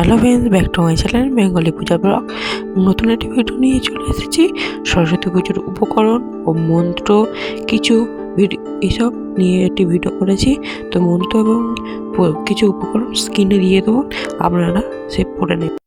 Hello friends, back to my channel Bengali Puja blog. নতুন একটি video নিয়ে চলে এসেছি। সরস্বতী পুজোর উপকরণ ও মন্ত্র কিছু এসব নিয়ে একটি ভিডিও করেছি। তো মন্ত্র এবং কিছু উপকরণ স্ক্রিনে দিয়ে দেবো, আপনারা সে পড়ে নেবেন।